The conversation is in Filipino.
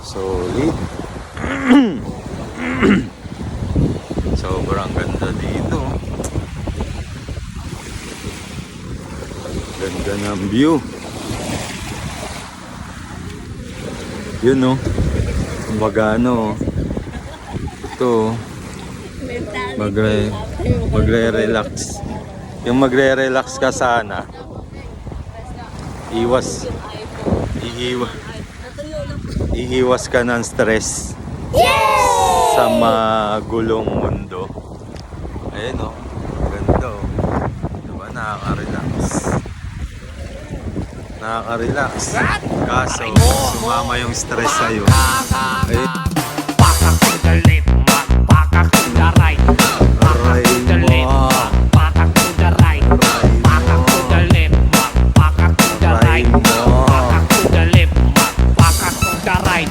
Solid. Sobrang ganda dito. Ganda ng view. Yun no. Kumbaga ano. Ito. Magre-relax. Yung magre-relax ka sana. Iiwas ka ng stress. Sa magulong mundo. Ayun o. Ganda o. Diba nakaka-relax. Nakaka-relax. Kaso sumama yung stress sa'yo. Ayun. Pakak to the left, pakak to the right. Pakak to the left, pakak to the right. Pakak to the left, pakak to the right. Pakak to the left, pakak to the right.